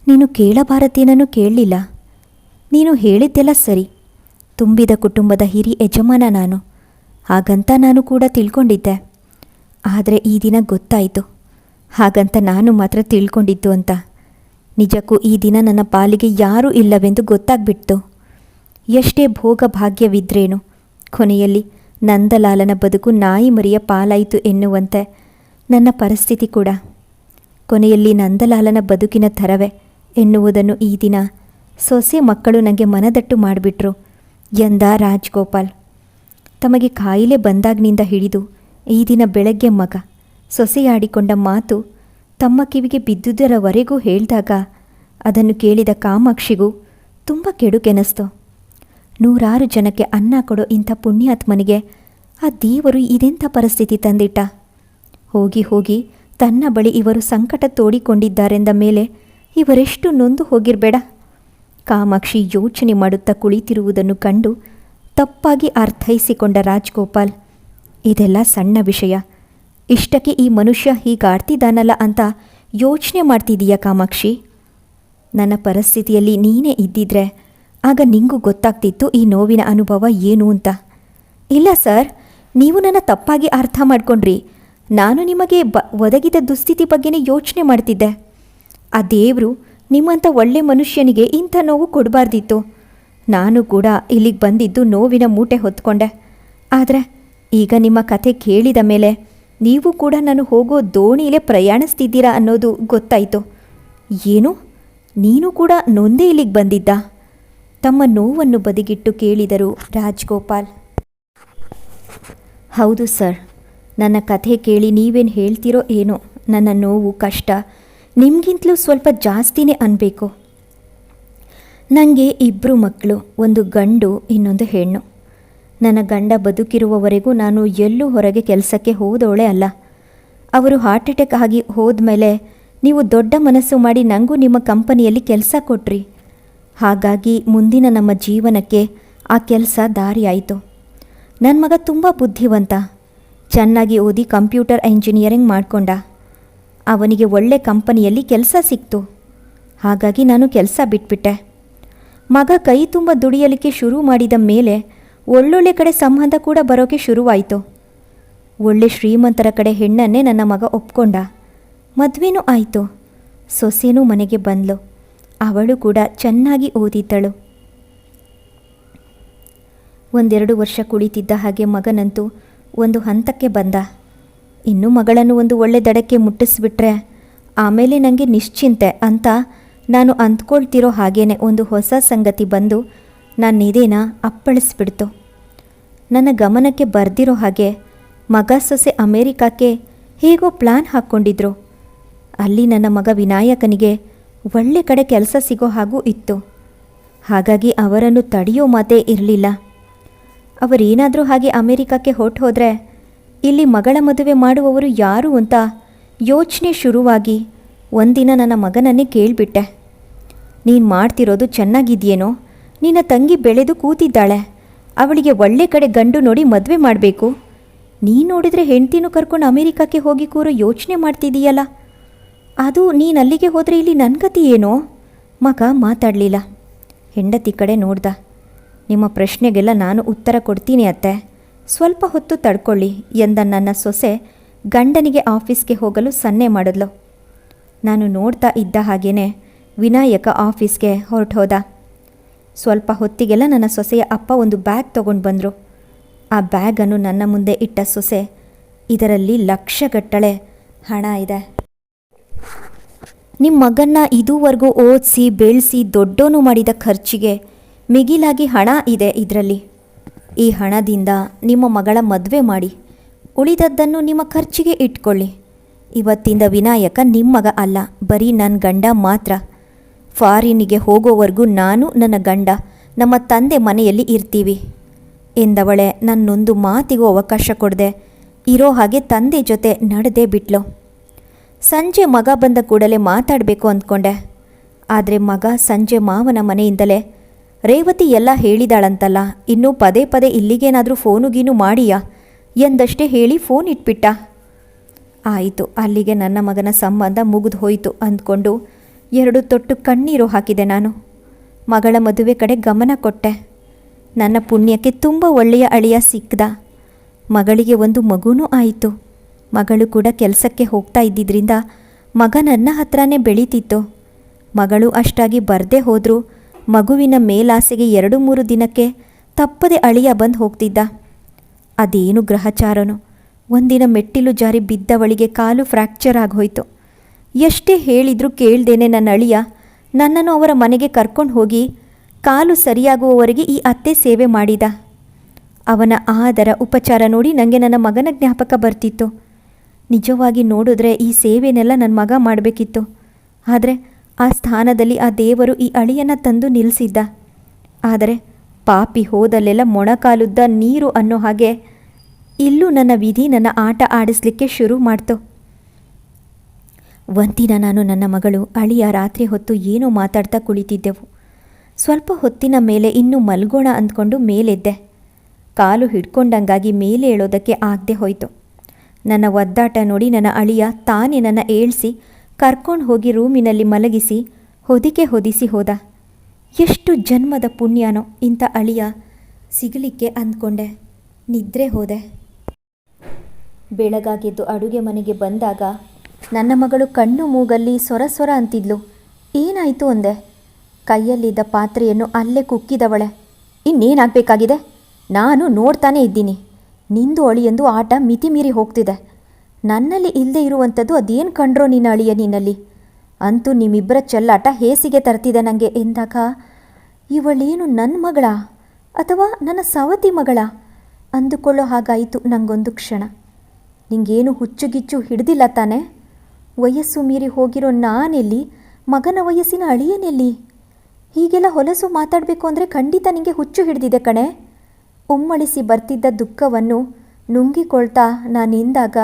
ನೀನು ಕೇಳಬಾರದೇನೂ ಕೇಳಲಿಲ್ಲ. ನೀನು ಹೇಳಿದ್ದೆಲ್ಲ ಸರಿ. ತುಂಬಿದ ಕುಟುಂಬದ ಹಿರಿ ಯಜಮಾನ ನಾನು, ಹಾಗಂತ ನಾನು ಕೂಡ ತಿಳ್ಕೊಂಡಿದ್ದೆ. ಆದರೆ ಈ ದಿನ ಗೊತ್ತಾಯಿತು, ಹಾಗಂತ ನಾನು ಮಾತ್ರ ತಿಳ್ಕೊಂಡಿದ್ದು ಅಂತ. ನಿಜಕ್ಕೂ ಈ ದಿನ ನನ್ನ ಪಾಲಿಗೆ ಯಾರೂ ಇಲ್ಲವೆಂದು ಗೊತ್ತಾಗ್ಬಿಡ್ತು. ಎಷ್ಟೇ ಭೋಗ ಭಾಗ್ಯವಿದ್ರೇನು, ಕೊನೆಯಲ್ಲಿ ನಂದಲಾಲನ ಬದುಕು ನಾಯಿ ಮರಿಯ ಪಾಲಾಯಿತು ಎನ್ನುವಂತೆ ನನ್ನ ಪರಿಸ್ಥಿತಿ ಕೂಡ. ಕೊನೆಯಲ್ಲಿ ನಂದಲಾಲನ ಬದುಕಿನ ಥರವೇ ಎನ್ನುವುದನ್ನು ಈ ದಿನ ಸೊಸೆ ಮಕ್ಕಳು ನನಗೆ ಮನದಟ್ಟು ಮಾಡಿಬಿಟ್ರು ಎಂದ ರಾಜ್ಗೋಪಾಲ್. ತಮಗೆ ಕಾಯಿಲೆ ಬಂದಾಗಿನಿಂದ ಹಿಡಿದು ಈ ದಿನ ಬೆಳಗ್ಗೆ ಮಗ ಸೊಸೆಯಾಡಿಕೊಂಡ ಮಾತು ತಮ್ಮ ಕಿವಿಗೆ ಬಿದ್ದುದರವರೆಗೂ ಹೇಳಿದಾಗ ಅದನ್ನು ಕೇಳಿದ ಕಾಮಾಕ್ಷಿಗೂ ತುಂಬ ಕೆಡುಕೆನಿಸ್ತು. 100 ಜನಕ್ಕೆ ಅನ್ನ ಕೊಡೋ ಇಂಥ ಪುಣ್ಯಾತ್ಮನಿಗೆ ಆ ದೇವರು ಇದೆಂಥ ಪರಿಸ್ಥಿತಿ ತಂದಿಟ್ಟ. ಹೋಗಿ ಹೋಗಿ ತನ್ನ ಬಳಿ ಇವರು ಸಂಕಟ ತೋಡಿಕೊಂಡಿದ್ದಾರೆಂದ ಮೇಲೆ ಇವರೆಷ್ಟು ನೊಂದು ಹೋಗಿರಬೇಡ. ಕಾಮಾಕ್ಷಿ ಯೋಚನೆ ಮಾಡುತ್ತಾ ಕುಳಿತಿರುವುದನ್ನು ಕಂಡು ತಪ್ಪಾಗಿ ಅರ್ಥೈಸಿಕೊಂಡ ರಾಜ್ಗೋಪಾಲ್, ಇದೆಲ್ಲ ಸಣ್ಣ ವಿಷಯ, ಇಷ್ಟಕ್ಕೆ ಈ ಮನುಷ್ಯ ಹೀಗಾಡ್ತಿದ್ದಾನಲ್ಲ ಅಂತ ಯೋಚನೆ ಮಾಡ್ತಿದ್ದೀಯಾ ಕಾಮಾಕ್ಷಿ? ನನ್ನ ಪರಿಸ್ಥಿತಿಯಲ್ಲಿ ನೀನೇ ಇದ್ದಿದ್ರೆ ಆಗ ನಿಂಗೂ ಗೊತ್ತಾಗ್ತಿತ್ತು ಈ ನೋವಿನ ಅನುಭವ ಏನು ಅಂತ. ಇಲ್ಲ ಸರ್, ನೀವು ನನ್ನ ತಪ್ಪಾಗಿ ಅರ್ಥ ಮಾಡ್ಕೊಂಡ್ರಿ. ನಾನು ನಿಮಗೆ ಒದಗಿದ ದುಸ್ಥಿತಿ ಬಗ್ಗೆನೇ ಯೋಚನೆ ಮಾಡ್ತಿದ್ದೆ. ಆ ದೇವರು ನಿಮ್ಮಂಥ ಒಳ್ಳೆ ಮನುಷ್ಯನಿಗೆ ಇಂಥ ನೋವು ಕೊಡಬಾರ್ದಿತ್ತು. ನಾನು ಕೂಡ ಇಲ್ಲಿಗೆ ಬಂದಿದ್ದು ನೋವಿನ ಮೂಟೆ ಹೊತ್ಕೊಂಡೆ. ಆದರೆ ಈಗ ನಿಮ್ಮ ಕಥೆ ಕೇಳಿದ ಮೇಲೆ ನೀವು ಕೂಡ ನಾನು ಹೋಗೋ ದೋಣಿಯಲ್ಲೇ ಪ್ರಯಾಣಿಸ್ತಿದ್ದೀರಾ ಅನ್ನೋದು ಗೊತ್ತಾಯಿತು. ಏನು, ನೀನು ಕೂಡ ನೊಂದೇ ಇಲ್ಲಿಗೆ ಬಂದಿದ್ದ? ತಮ್ಮ ನೋವನ್ನು ಬದಿಗಿಟ್ಟು ಕೇಳಿದರು ರಾಜ್ಗೋಪಾಲ್. ಹೌದು ಸರ್, ನನ್ನ ಕಥೆ ಕೇಳಿ ನೀವೇನು ಹೇಳ್ತಿರೋ ಏನೋ, ನನ್ನ ನೋವು ಕಷ್ಟ ನಿಮಗಿಂತಲೂ ಸ್ವಲ್ಪ ಜಾಸ್ತಿನೇ ಅನ್ನಬೇಕು. ನನಗೆ 2 ಮಕ್ಕಳು, ಒಂದು ಗಂಡು ಇನ್ನೊಂದು ಹೆಣ್ಣು. ನನ್ನ ಗಂಡ ಬದುಕಿರುವವರೆಗೂ ನಾನು ಎಲ್ಲೂ ಹೊರಗೆ ಕೆಲಸಕ್ಕೆ ಹೋದವಳೆ ಅಲ್ಲ. ಅವರು ಹಾರ್ಟ್ ಅಟ್ಯಾಕ್ ಆಗಿ ಹೋದ್ಮೇಲೆ ನೀವು ದೊಡ್ಡ ಮನಸ್ಸು ಮಾಡಿ ನನಗೂ ನಿಮ್ಮ ಕಂಪನಿಯಲ್ಲಿ ಕೆಲಸ ಕೊಟ್ರಿ. ಹಾಗಾಗಿ ಮುಂದಿನ ನಮ್ಮ ಜೀವನಕ್ಕೆ ಆ ಕೆಲಸ ದಾರಿಯಾಯಿತು. ನನ್ನ ಮಗ ತುಂಬ ಬುದ್ಧಿವಂತ, ಚೆನ್ನಾಗಿ ಓದಿ ಕಂಪ್ಯೂಟರ್ ಇಂಜಿನಿಯರಿಂಗ್ ಮಾಡಿಕೊಂಡ. ಅವನಿಗೆ ಒಳ್ಳೆ ಕಂಪನಿಯಲ್ಲಿ ಕೆಲಸ ಸಿಕ್ತು. ಹಾಗಾಗಿ ನಾನು ಕೆಲಸ ಬಿಟ್ಬಿಟ್ಟೆ. ಮಗ ಕೈ ತುಂಬ ದುಡಿಯಲಿಕ್ಕೆ ಶುರು ಮಾಡಿದ ಮೇಲೆ ಒಳ್ಳೊಳ್ಳೆ ಕಡೆ ಸಂಬಂಧ ಕೂಡ ಬರೋಕ್ಕೆ ಶುರುವಾಯಿತು. ಒಳ್ಳೆ ಶ್ರೀಮಂತರ ಕಡೆ ಹೆಣ್ಣನ್ನೇ ನನ್ನ ಮಗ ಒಪ್ಕೊಂಡ. ಮದುವೆನೂ ಆಯಿತು. ಸೊಸೆನೂ ಮನೆಗೆ ಬಂದಳು. ಅವಳು ಕೂಡ ಚೆನ್ನಾಗಿ ಓದಿದ್ದಳು. 1-2 ವರ್ಷ ಕುಳಿತಿದ್ದ ಹಾಗೆ ಮಗನಂತೂ ಒಂದು ಹಂತಕ್ಕೆ ಬಂದ. ಇನ್ನು ಮಗಳನ್ನು ಒಂದು ಒಳ್ಳೆ ದಡಕ್ಕೆ ಮುಟ್ಟಿಸ್ಬಿಟ್ರೆ ಆಮೇಲೆ ನನಗೆ ನಿಶ್ಚಿಂತೆ ಅಂತ ನಾನು ಅಂದ್ಕೊಳ್ತಿರೋ ಹಾಗೇನೆ ಒಂದು ಹೊಸ ಸಂಗತಿ ಬಂದು ನನ್ನ ಎದೆನ ಅಪ್ಪಳಿಸ್ಬಿಡ್ತು. ನನ್ನ ಗಮನಕ್ಕೆ ಬರ್ದಿರೋ ಹಾಗೆ ಮಗ ಸೊಸೆ ಅಮೇರಿಕಕ್ಕೆ ಹೇಗೋ ಪ್ಲ್ಯಾನ್ ಹಾಕ್ಕೊಂಡಿದ್ರು. ಅಲ್ಲಿ ನನ್ನ ಮಗ ವಿನಾಯಕನಿಗೆ ಒಳ್ಳೆ ಕಡೆ ಕೆಲಸ ಸಿಗೋ ಹಾಗೂ ಇತ್ತು. ಹಾಗಾಗಿ ಅವರನ್ನು ತಡೆಯೋ ಮಾತೇ ಇರಲಿಲ್ಲ. ಅವರೇನಾದರೂ ಹಾಗೆ ಅಮೇರಿಕಕ್ಕೆ ಹೊರಟು ಹೋದರೆ ಇಲ್ಲಿ ಮಗಳ ಮದುವೆ ಮಾಡುವವರು ಯಾರು ಅಂತ ಯೋಚನೆ ಶುರುವಾಗಿ ಒಂದಿನ ನನ್ನ ಮಗನನ್ನೇ ಕೇಳಿಬಿಟ್ಟೆ. ನೀನು ಮಾಡ್ತಿರೋದು ಚೆನ್ನಾಗಿದೆಯೇನೋ? ನಿನ್ನ ತಂಗಿ ಬೆಳೆದು ಕೂತಿದ್ದಾಳೆ, ಅವಳಿಗೆ ಒಳ್ಳೆ ಕಡೆ ಗಂಡು ನೋಡಿ ಮದುವೆ ಮಾಡಬೇಕು. ನೀನು ನೋಡಿದರೆ ಹೆಂಡ್ತಿನೂ ಕರ್ಕೊಂಡು ಅಮೇರಿಕಕ್ಕೆ ಹೋಗಿ ಕೂರೋ ಯೋಚನೆ ಮಾಡ್ತಿದ್ದೀಯಲ್ಲ, ಅದು ನೀನು ಅಲ್ಲಿಗೆ ಹೋದರೆ ಇಲ್ಲಿ ನನ್ನ ಗತಿ ಏನೋ? ಮಗ ಮಾತಾಡಲಿಲ್ಲ. ಹೆಂಡತಿ ಕಡೆ ನೋಡ್ದ. ನಿಮ್ಮ ಪ್ರಶ್ನೆಗೆಲ್ಲ ನಾನು ಉತ್ತರ ಕೊಡ್ತೀನಿ ಅತ್ತೆ, ಸ್ವಲ್ಪ ಹೊತ್ತು ತಡ್ಕೊಳ್ಳಿ ಎಂದ ನನ್ನ ಸೊಸೆ ಗಂಡನಿಗೆ ಆಫೀಸ್ಗೆ ಹೋಗಲು ಸನ್ನೆ ಮಾಡಿದ್ಲು. ನಾನು ನೋಡ್ತಾ ಇದ್ದ ಹಾಗೇನೆ ವಿನಾಯಕ ಆಫೀಸ್ಗೆ ಹೊರಟು ಹೋದ. ಸ್ವಲ್ಪ ಹೊತ್ತಿಗೆಲ್ಲ ನನ್ನ ಸೊಸೆಯ ಅಪ್ಪ ಒಂದು ಬ್ಯಾಗ್ ತೊಗೊಂಡು ಬಂದರು. ಆ ಬ್ಯಾಗನ್ನು ನನ್ನ ಮುಂದೆ ಇಟ್ಟ ಸೊಸೆ, ಇದರಲ್ಲಿ ಲಕ್ಷಗಟ್ಟಲೆ ಹಣ ಇದೆ. ನಿಮ್ಮ ಮಗನ್ನ ಇದುವರೆಗೂ ಓದಿಸಿ ಬೆಳೆಸಿ ದೊಡ್ಡೋನು ಮಾಡಿದ ಖರ್ಚಿಗೆ ಮಿಗಿಲಾಗಿ ಹಣ ಇದೆ ಇದರಲ್ಲಿ. ಈ ಹಣದಿಂದ ನಿಮ್ಮ ಮಗಳ ಮದುವೆ ಮಾಡಿ ಉಳಿದದ್ದನ್ನು ನಿಮ್ಮ ಖರ್ಚಿಗೆ ಇಟ್ಕೊಳ್ಳಿ. ಇವತ್ತಿಂದ ವಿನಾಯಕ ನಿಮ್ಮ ಮಗ ಅಲ್ಲ, ಬರೀ ನನ್ನ ಗಂಡ ಮಾತ್ರ. ಫಾರಿನಿಗೆ ಹೋಗೋವರೆಗೂ ನಾನು ನನ್ನ ಗಂಡ ನಮ್ಮ ತಂದೆ ಮನೆಯಲ್ಲಿ ಇರ್ತೀವಿ ಎಂದವಳೆ ನನ್ನೊಂದು ಮಾತಿಗೂ ಅವಕಾಶ ಕೊಡದೆ ಇರೋ ಹಾಗೆ ತಂದೆ ಜೊತೆ ನಡೆದೇ ಬಿಟ್ಲು. ಸಂಜೆ ಮಗ ಬಂದ ಕೂಡಲೇ ಮಾತಾಡಬೇಕು ಅಂದ್ಕೊಂಡೆ. ಆದರೆ ಮಗ ಸಂಜೆ ಮಾವನ ಮನೆಯಿಂದಲೇ ರೇವತಿ ಎಲ್ಲ ಹೇಳಿದಾಳಂತಲ್ಲ, ಇನ್ನೂ ಪದೇ ಪದೇ ಇಲ್ಲಿಗೇನಾದರೂ ಫೋನುಗೀನು ಮಾಡಿಯಾ ಎಂದಷ್ಟೇ ಹೇಳಿ ಫೋನ್ ಇಟ್ಬಿಟ್ಟ. ಆಯಿತು, ಅಲ್ಲಿಗೆ ನನ್ನ ಮಗನ ಸಂಬಂಧ ಮುಗಿದು ಹೋಯಿತು ಅಂದ್ಕೊಂಡು 2 ತೊಟ್ಟು ಕಣ್ಣೀರು ಹಾಕಿದೆ. ನಾನು ಮಗಳ ಮದುವೆ ಕಡೆ ಗಮನ ಕೊಟ್ಟೆ. ನನ್ನ ಪುಣ್ಯಕ್ಕೆ ತುಂಬ ಒಳ್ಳೆಯ ಅಳಿಯ ಸಿಕ್ಕದ. ಮಗಳಿಗೆ ಒಂದು ಮಗುನೂ ಆಯಿತು. ಮಗಳು ಕೂಡ ಕೆಲಸಕ್ಕೆ ಹೋಗ್ತಾ ಇದ್ದಿದ್ದರಿಂದ ಮಗ ನನ್ನ ಹತ್ರನೇ ಬೆಳೀತಿತ್ತು. ಮಗಳು ಅಷ್ಟಾಗಿ ಬರದೇ ಹೋದರೂ ಮಗುವಿನ ಮೇಲಾಸೆಗೆ 2-3 ದಿನಕ್ಕೆ ತಪ್ಪದೆ ಅಳಿಯ ಬಂದು ಹೋಗ್ತಿದ್ದ. ಅದೇನು ಗ್ರಹಚಾರನೋ, ಒಂದಿನ ಮೆಟ್ಟಿಲು ಜಾರಿ ಬಿದ್ದವಳಿಗೆ ಕಾಲು ಫ್ರ್ಯಾಕ್ಚರ್ ಆಗೋಯ್ತು. ಎಷ್ಟೇ ಹೇಳಿದರೂ ಕೇಳ್ದೇನೆ ನನ್ನ ಅಳಿಯ ನನ್ನನ್ನು ಅವರ ಮನೆಗೆ ಕರ್ಕೊಂಡು ಹೋಗಿ ಕಾಲು ಸರಿಯಾಗುವವರೆಗೆ ಈ ಅತ್ತೆ ಸೇವೆ ಮಾಡಿದ. ಅವನ ಆದರ ಉಪಚಾರ ನೋಡಿ ನನಗೆ ನನ್ನ ಮಗನ ಜ್ಞಾಪಕ ಬರ್ತಿತ್ತು. ನಿಜವಾಗಿ ನೋಡಿದ್ರೆ ಈ ಸೇವೆನೆಲ್ಲ ನನ್ನ ಮಗ ಮಾಡಬೇಕಿತ್ತು. ಆದರೆ ಆ ಸ್ಥಾನದಲ್ಲಿ ಆ ದೇವರು ಈ ಅಳಿಯನ ತಂದು ನಿಲ್ಲಿಸಿದ್ದ. ಆದರೆ ಪಾಪಿ ಹೋದಲ್ಲೆಲ್ಲ ಮೊಣಕಾಲುದ್ದ ನೀರು ಅನ್ನೋ ಹಾಗೆ ಇಲ್ಲೂ ನನ್ನ ವಿಧಿ ನನ್ನ ಆಟ ಆಡಿಸ್ಲಿಕ್ಕೆ ಶುರು ಮಾಡ್ತು. ಒಂದಿನ ನಾನು ನನ್ನ ಮಗಳು ಅಳಿಯ ರಾತ್ರಿ ಹೊತ್ತು ಏನೋ ಮಾತಾಡ್ತಾ ಕುಳಿತಿದ್ದೆವು. ಸ್ವಲ್ಪ ಹೊತ್ತಿನ ಮೇಲೆ ಇನ್ನೂ ಮಲ್ಗೋಣ ಅಂದ್ಕೊಂಡು ಮೇಲೆದ್ದೆ. ಕಾಲು ಹಿಡ್ಕೊಂಡಂಗಾಗಿ ಮೇಲೆ ಏಳೋದಕ್ಕೆ ಆಗದೆ ಹೋಯಿತು. ನನ್ನ ಒದ್ದಾಟ ನೋಡಿ ನನ್ನ ಅಳಿಯ ತಾನೇ ನನ್ನ ಏಳಿಸಿ ಕರ್ಕೊಂಡು ಹೋಗಿ ರೂಮಿನಲ್ಲಿ ಮಲಗಿಸಿ ಹೊದಿಕೆ ಹೊದಿಸಿ ಹೋದ. ಎಷ್ಟು ಜನ್ಮದ ಪುಣ್ಯನೋ ಇಂಥ ಅಳಿಯ ಸಿಗಲಿಕ್ಕೆ ಅಂದ್ಕೊಂಡೆ. ನಿದ್ರೆ ಹೋದೆ. ಬೆಳಗಾಗೆದ್ದು ಅಡುಗೆ ಮನೆಗೆ ಬಂದಾಗ ನನ್ನ ಮಗಳು ಕಣ್ಣು ಮೂಗಲ್ಲಿ ಸೊರ ಸೊರ ಅಂತಿದ್ಲು. ಏನಾಯಿತು ಅಂದೆ. ಕೈಯಲ್ಲಿದ್ದ ಪಾತ್ರೆಯನ್ನು ಅಲ್ಲೇ ಕುಕ್ಕಿದವಳೆ. ಇನ್ನೇನಾಗಬೇಕಾಗಿದೆ? ನಾನು ನೋಡ್ತಾನೇ ಇದ್ದೀನಿ. ನಿಂದು ಅಳಿಯಂದು ಆಟ ಮಿತಿ ಮೀರಿ ಹೋಗ್ತಿದೆ. ನನ್ನಲ್ಲಿ ಇಲ್ಲದೆ ಇರುವಂಥದ್ದು ಅದೇನು ಕಂಡ್ರೋ ನಿನ್ನ ಅಳಿಯ ನಿನ್ನಲ್ಲಿ? ಅಂತೂ ನಿಮ್ಮಿಬ್ಬರ ಚೆಲ್ಲಾಟ ಹೇಸಿಗೆ ತರ್ತಿದೆ ನನಗೆ ಎಂದಾಗ, ಇವಳೇನು ನನ್ನ ಮಗಳ ಅಥವಾ ನನ್ನ ಸವತಿ ಮಗಳ ಅಂದುಕೊಳ್ಳೋ ಹಾಗಾಯಿತು ನನಗೊಂದು ಕ್ಷಣ. ನಿಂಗೇನು ಹುಚ್ಚುಗಿಚ್ಚು ಹಿಡ್ದಿಲ್ಲ ತಾನೆ? ವಯಸ್ಸು ಮೀರಿ ಹೋಗಿರೋ ನಾನೆಲ್ಲಿ, ಮಗನ ವಯಸ್ಸಿನ ಅಳಿಯನೆಲ್ಲಿ? ಹೀಗೆಲ್ಲ ಹೊಲಸು ಮಾತಾಡಬೇಕು ಅಂದರೆ ಖಂಡಿತ ನಿಂಗೆ ಹುಚ್ಚು ಹಿಡಿದಿದೆ ಕಣೆ. ಉಮ್ಮಳಿಸಿ ಬರ್ತಿದ್ದ ದುಃಖವನ್ನು ನುಂಗಿಕೊಳ್ತಾ ನಾನಿಂದಾಗ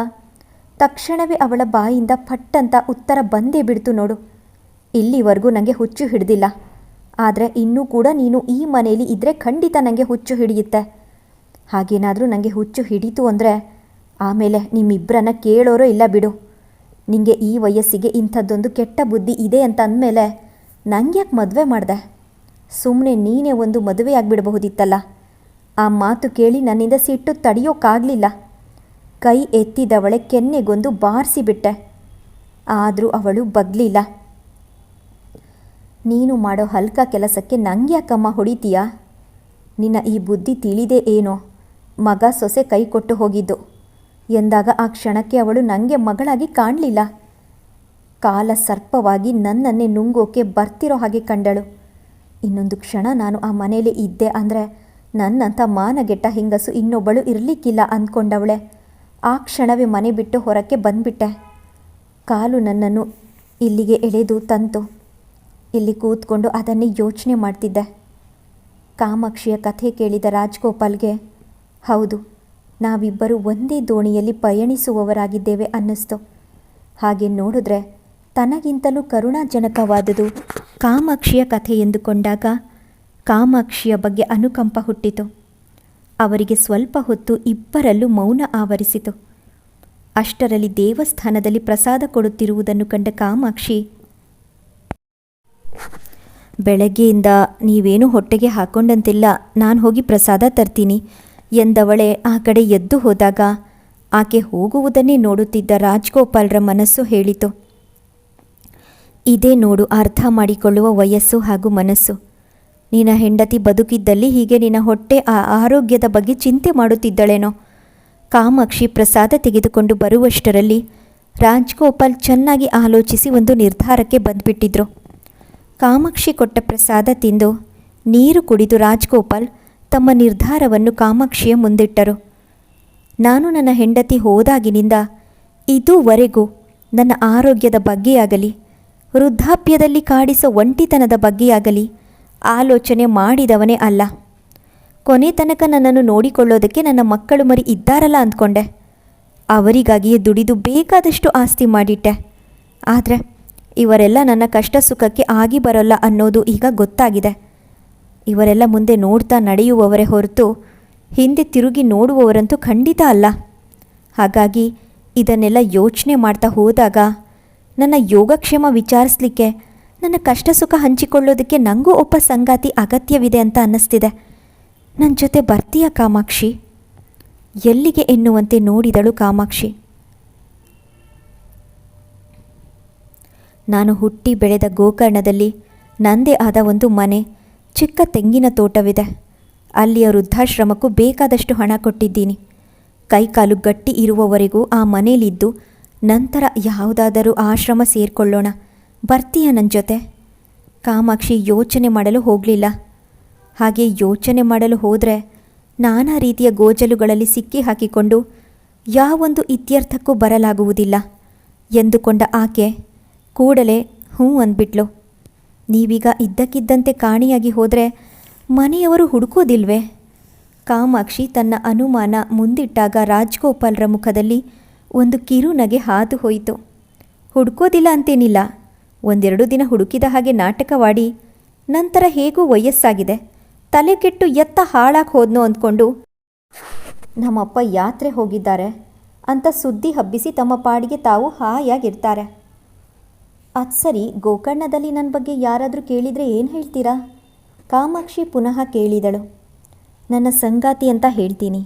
ತಕ್ಷಣವೇ ಅವಳ ಬಾಯಿಂದ ಪಟ್ಟಂತ ಉತ್ತರ ಬಂದೇ ಬಿಡ್ತು ನೋಡು. ಇಲ್ಲಿವರೆಗೂ ನನಗೆ ಹುಚ್ಚು ಹಿಡ್ದಿಲ್ಲ, ಆದರೆ ಇನ್ನೂ ಕೂಡ ನೀನು ಈ ಮನೆಯಲ್ಲಿ ಇದ್ದರೆ ಖಂಡಿತ ನನಗೆ ಹುಚ್ಚು ಹಿಡಿಯುತ್ತೆ. ಹಾಗೇನಾದರೂ ನನಗೆ ಹುಚ್ಚು ಹಿಡಿತು ಅಂದರೆ ಆಮೇಲೆ ನಿಮ್ಮಿಬ್ಬರನ್ನ ಕೇಳೋರೋ ಇಲ್ಲ ಬಿಡು. ನಿಂಗೆ ಈ ವಯಸ್ಸಿಗೆ ಇಂಥದ್ದೊಂದು ಕೆಟ್ಟ ಬುದ್ಧಿ ಇದೆ ಅಂತ ಅಂದಮೇಲೆ ನಂಗೆ ಯಾಕೆ ಮದುವೆ ಮಾಡಿದೆ? ಸುಮ್ಮನೆ ನೀನೇ ಒಂದು ಮದುವೆ ಆಗಿಬಿಡಬಹುದಿತ್ತಲ್ಲ. ಆ ಮಾತು ಕೇಳಿ ನನ್ನಿಂದ ಸಿಟ್ಟು ತಡೆಯೋಕ್ಕಾಗಲಿಲ್ಲ. ಕೈ ಎತ್ತಿದವಳೆ ಕೆನ್ನೆಗೊಂದು ಬಾರಿಸಿಬಿಟ್ಟೆ. ಆದರೂ ಅವಳು ಬಗ್ಲಿಲ್ಲ. ನೀನು ಮಾಡೋ ಹಲ್ಕ ಕೆಲಸಕ್ಕೆ ನಂಗೆ ಯಾಕಮ್ಮ ಹೊಡಿತೀಯಾ? ನಿನ್ನ ಈ ಬುದ್ಧಿ ತಿಳಿದೇ ಏನೋ ಮಗ ಸೊಸೆ ಕೈ ಕೊಟ್ಟು ಹೋಗಿದ್ದು ಎಂದಾಗ ಆ ಕ್ಷಣಕ್ಕೆ ಅವಳು ನನಗೆ ಮಗಳಾಗಿ ಕಾಣಲಿಲ್ಲ. ಕಾಲ ಸರ್ಪವಾಗಿ ನನ್ನನ್ನೇ ನುಂಗೋಕೆ ಬರ್ತಿರೋ ಹಾಗೆ ಕಂಡಳು. ಇನ್ನೊಂದು ಕ್ಷಣ ನಾನು ಆ ಮನೆಯಲ್ಲಿ ಇದ್ದೆ ಅಂದರೆ ನನ್ನಂಥ ಮಾನಗೆಟ್ಟ ಹೆಂಗಸು ಇನ್ನೊಬ್ಬಳು ಇರಲಿಕ್ಕಿಲ್ಲ ಅಂದ್ಕೊಂಡವಳೆ. ಆ ಕ್ಷಣವೇ ಮನೆ ಬಿಟ್ಟು ಹೊರಕ್ಕೆ ಬಂದ್ಬಿಟ್ಟೆ. ಕಾಲು ನನ್ನನ್ನು ಇಲ್ಲಿಗೆ ಎಳೆದು ತಂತು. ಇಲ್ಲಿ ಕೂತ್ಕೊಂಡು ಅದನ್ನೇ ಯೋಚನೆ ಮಾಡ್ತಿದ್ದೆ. ಕಾಮಾಕ್ಷಿಯ ಕಥೆ ಕೇಳಿದ ರಾಜ್ಗೋಪಾಲ್ಗೆ ಹೌದು, ನಾವಿಬ್ಬರು ಒಂದೇ ದೋಣಿಯಲ್ಲಿ ಪಯಣಿಸುವವರಾಗಿದ್ದೇವೆ ಅನ್ನಿಸ್ತು. ಹಾಗೆ ನೋಡಿದ್ರೆ ತನಗಿಂತಲೂ ಕರುಣಾಜನಕವಾದುದು ಕಾಮಾಕ್ಷಿಯ ಕಥೆ ಎಂದುಕೊಂಡಾಗ ಕಾಮಾಕ್ಷಿಯ ಬಗ್ಗೆ ಅನುಕಂಪ ಹುಟ್ಟಿತು. ಅವರಿಗೆ ಸ್ವಲ್ಪ ಹೊತ್ತು ಇಬ್ಬರಲ್ಲೂ ಮೌನ ಆವರಿಸಿತು. ಅಷ್ಟರಲ್ಲಿ ದೇವಸ್ಥಾನದಲ್ಲಿ ಪ್ರಸಾದ ಕೊಡುತ್ತಿರುವುದನ್ನು ಕಂಡ ಕಾಮಾಕ್ಷಿ, ಬೆಳಗ್ಗೆಯಿಂದ ನೀವೇನು ಹೊಟ್ಟೆಗೆ ಹಾಕೊಂಡಂತಿಲ್ಲ, ನಾನು ಹೋಗಿ ಪ್ರಸಾದ ತರ್ತೀನಿ ಎಂದವಳೆ ಆ ಕಡೆ ಎದ್ದು ಹೋದಾಗ ಆಕೆ ಹೋಗುವುದನ್ನೇ ನೋಡುತ್ತಿದ್ದ ರಾಜ್ಗೋಪಾಲ್ರ ಮನಸ್ಸು ಹೇಳಿತು, ಇದೇ ನೋಡು ಅರ್ಥ ಮಾಡಿಕೊಳ್ಳುವ ವಯಸ್ಸು ಹಾಗೂ ಮನಸ್ಸು. ನಿನ್ನ ಹೆಂಡತಿ ಬದುಕಿದ್ದಲ್ಲಿ ಹೀಗೆ ನಿನ್ನ ಹೊಟ್ಟೆ ಆರೋಗ್ಯದ ಬಗ್ಗೆ ಚಿಂತೆ ಮಾಡುತ್ತಿದ್ದಳೇನೋ. ಕಾಮಾಕ್ಷಿ ಪ್ರಸಾದ ತೆಗೆದುಕೊಂಡು ಬರುವಷ್ಟರಲ್ಲಿ ರಾಜ್ಗೋಪಾಲ್ ಚೆನ್ನಾಗಿ ಆಲೋಚಿಸಿ ಒಂದು ನಿರ್ಧಾರಕ್ಕೆ ಬಂದುಬಿಟ್ಟಿದ್ರು. ಕಾಮಾಕ್ಷಿ ಕೊಟ್ಟ ಪ್ರಸಾದ ತಿಂದು ನೀರು ಕುಡಿದು ರಾಜ್ಗೋಪಾಲ್ ತಮ್ಮ ನಿರ್ಧಾರವನ್ನು ಕಾಮಾಕ್ಷಿಯ ಮುಂದಿಟ್ಟರು. ನಾನು ನನ್ನ ಹೆಂಡತಿ ಹೋದಾಗಿನಿಂದ ಇದುವರೆಗೂ ನನ್ನ ಆರೋಗ್ಯದ ಬಗ್ಗೆಯಾಗಲಿ ವೃದ್ಧಾಪ್ಯದಲ್ಲಿ ಕಾಡಿಸೋ ಒಂಟಿತನದ ಬಗ್ಗೆಯಾಗಲಿ ಆಲೋಚನೆ ಮಾಡಿದವನೇ ಅಲ್ಲ. ಕೊನೆ ತನಕ ನನ್ನನ್ನು ನೋಡಿಕೊಳ್ಳೋದಕ್ಕೆ ನನ್ನ ಮಕ್ಕಳು ಮರಿ ಇದ್ದಾರಲ್ಲ ಅಂದ್ಕೊಂಡೆ. ಅವರಿಗಾಗಿಯೇ ದುಡಿದು ಬೇಕಾದಷ್ಟು ಆಸ್ತಿ ಮಾಡಿಟ್ಟೆ. ಆದರೆ ಇವರೆಲ್ಲ ನನ್ನ ಕಷ್ಟ ಸುಖಕ್ಕೆ ಆಗಿ ಬರೋಲ್ಲ ಅನ್ನೋದು ಈಗ ಗೊತ್ತಾಗಿದೆ. ಇವರೆಲ್ಲ ಮುಂದೆ ನೋಡ್ತಾ ನಡೆಯುವವರೇ ಹೊರತು ಹಿಂದೆ ತಿರುಗಿ ನೋಡುವವರಂತೂ ಖಂಡಿತ ಅಲ್ಲ. ಹಾಗಾಗಿ ಇದನ್ನೆಲ್ಲ ಯೋಚನೆ ಮಾಡ್ತಾ ಹೋದಾಗ ನನ್ನ ಯೋಗಕ್ಷೇಮ ವಿಚಾರಿಸಲಿಕ್ಕೆ, ನನ್ನ ಕಷ್ಟ ಸುಖ ಹಂಚಿಕೊಳ್ಳೋದಕ್ಕೆ ನನಗೂ ಒಬ್ಬ ಸಂಗಾತಿ ಅಗತ್ಯವಿದೆ ಅಂತ ಅನ್ನಿಸ್ತಿದೆ. ನನ್ನ ಜೊತೆ ಬರ್ತೀಯಾ ಕಾಮಾಕ್ಷಿ? ಎಲ್ಲಿಗೆ ಎನ್ನುವಂತೆ ನೋಡಿದಳು ಕಾಮಾಕ್ಷಿ. ನಾನು ಹುಟ್ಟಿ ಬೆಳೆದ ಗೋಕರ್ಣದಲ್ಲಿ ನಂದೇ ಆದ ಒಂದು ಮನೆ, ಚಿಕ್ಕ ತೆಂಗಿನ ತೋಟವಿದೆ. ಅಲ್ಲಿಯ ವೃದ್ಧಾಶ್ರಮಕ್ಕೂ ಬೇಕಾದಷ್ಟು ಹಣ ಕೊಟ್ಟಿದ್ದೀನಿ. ಕೈಕಾಲು ಗಟ್ಟಿ ಇರುವವರೆಗೂ ಆ ಮನೇಲಿದ್ದು ನಂತರ ಯಾವುದಾದರೂ ಆಶ್ರಮ ಸೇರಿಕೊಳ್ಳೋಣ. ಬರ್ತೀಯ ನನ್ನ ಜೊತೆ? ಕಾಮಾಕ್ಷಿ ಯೋಚನೆ ಮಾಡಲು ಹೋಗಲಿಲ್ಲ. ಹಾಗೆ ಯೋಚನೆ ಮಾಡಲು ಹೋದರೆ ನಾನಾ ರೀತಿಯ ಗೋಜಲುಗಳಲ್ಲಿ ಸಿಕ್ಕಿ ಹಾಕಿಕೊಂಡು ಯಾವೊಂದು ಇತ್ಯರ್ಥಕ್ಕೂ ಬರಲಾಗುವುದಿಲ್ಲ ಎಂದುಕೊಂಡ ಆಕೆ ಕೂಡಲೇ ಹ್ಞೂ ಅಂದ್ಬಿಟ್ಲು. ನೀವೀಗ ಇದ್ದಕ್ಕಿದ್ದಂತೆ ಕಾಣಿಯಾಗಿ ಹೋದರೆ ಮನೆಯವರು ಹುಡುಕೋದಿಲ್ವೇ? ಕಾಮಾಕ್ಷಿ ತನ್ನ ಅನುಮಾನ ಮುಂದಿಟ್ಟಾಗ ರಾಜ್ಗೋಪಾಲ್ರ ಮುಖದಲ್ಲಿ ಒಂದು ಕಿರುನಗೆ ಹಾದು ಹೋಯಿತು. ಹುಡುಕೋದಿಲ್ಲ ಅಂತೇನಿಲ್ಲ, ಒಂದೆರಡು ದಿನ ಹುಡುಕಿದ ಹಾಗೆ ನಾಟಕವಾಡಿ ನಂತರ ಹೇಗೂ ವಯಸ್ಸಾಗಿದೆ, ತಲೆ ಕೆಟ್ಟು ಎತ್ತ ಹಾಳಾಗಿ ಹೋದ್ನೋ ಅಂದ್ಕೊಂಡು ನಮ್ಮಪ್ಪ ಯಾತ್ರೆ ಹೋಗಿದ್ದಾರೆ ಅಂತ ಸುದ್ದಿ ಹಬ್ಬಿಸಿ ತಮ್ಮ ಪಾಡಿಗೆ ತಾವು ಹಾಯಾಗಿರ್ತಾರೆ. ಅದು ಸರಿ, ಗೋಕರ್ಣದಲ್ಲಿ ನನ್ನ ಬಗ್ಗೆ ಯಾರಾದರೂ ಕೇಳಿದರೆ ಏನು ಹೇಳ್ತೀರಾ? ಕಾಮಾಕ್ಷಿ ಪುನಃ ಕೇಳಿದಳು. ನನ್ನ ಸಂಗಾತಿ ಅಂತ ಹೇಳ್ತೀನಿ.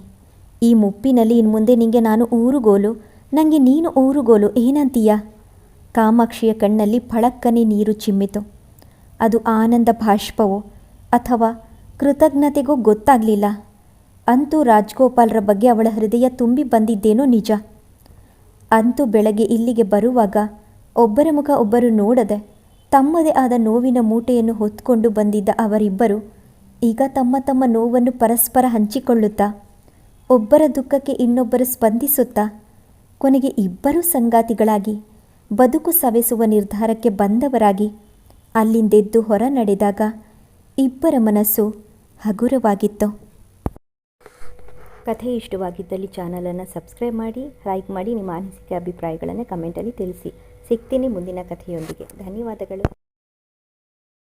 ಈ ಮುಪ್ಪಿನಲ್ಲಿ ಇನ್ನು ಮುಂದೆ ನಿಂಗೆ ನಾನು ಊರುಗೋಲು, ನನಗೆ ನೀನು ಊರುಗೋಲು, ಏನಂತೀಯ? ಕಾಮಾಕ್ಷಿಯ ಕಣ್ಣಲ್ಲಿ ಫಳಕ್ಕನೆ ನೀರು ಚಿಮ್ಮಿತು. ಅದು ಆನಂದ ಭಾಷ್ಪವೋ ಅಥವಾ ಕೃತಜ್ಞತೆಗೋ ಗೊತ್ತಾಗಲಿಲ್ಲ. ಅಂತೂ ರಾಜ್ಗೋಪಾಲ್ರ ಬಗ್ಗೆ ಅವಳ ಹೃದಯ ತುಂಬಿ ಬಂದಿದ್ದೇನೋ ನಿಜ. ಅಂತೂ ಬೆಳಗ್ಗೆ ಇಲ್ಲಿಗೆ ಬರುವಾಗ ಒಬ್ಬರ ಮುಖ ಒಬ್ಬರು ನೋಡದೆ ತಮ್ಮದೇ ಆದ ನೋವಿನ ಮೂಟೆಯನ್ನು ಹೊತ್ಕೊಂಡು ಬಂದಿದ್ದ ಅವರಿಬ್ಬರು ಈಗ ತಮ್ಮ ತಮ್ಮ ನೋವನ್ನು ಪರಸ್ಪರ ಹಂಚಿಕೊಳ್ಳುತ್ತಾ, ಒಬ್ಬರ ದುಃಖಕ್ಕೆ ಇನ್ನೊಬ್ಬರು ಸ್ಪಂದಿಸುತ್ತಾ, ಕೊನೆಗೆ ಇಬ್ಬರೂ ಸಂಗಾತಿಗಳಾಗಿ ಬದುಕು ಸವೆಸುವ ನಿರ್ಧಾರಕ್ಕೆ ಬಂದವರಾಗಿ ಅಲ್ಲಿಂದೆದ್ದು ಹೊರ ನಡೆದಾಗ ಇಬ್ಬರ ಮನಸ್ಸು ಹಗುರವಾಗಿತ್ತು. ಕಥೆ ಇಷ್ಟವಾಗಿದ್ದಲ್ಲಿ ಚಾನಲನ್ನು ಸಬ್ಸ್ಕ್ರೈಬ್ ಮಾಡಿ, ಲೈಕ್ ಮಾಡಿ, ನಿಮ್ಮ ಅನಿಸಿಕೆ ಅಭಿಪ್ರಾಯಗಳನ್ನು ಕಮೆಂಟಲ್ಲಿ ತಿಳಿಸಿ. ಸಿಗ್ತೀನಿ ಮುಂದಿನ ಕಥೆಯೊಂದಿಗೆ. ಧನ್ಯವಾದಗಳು.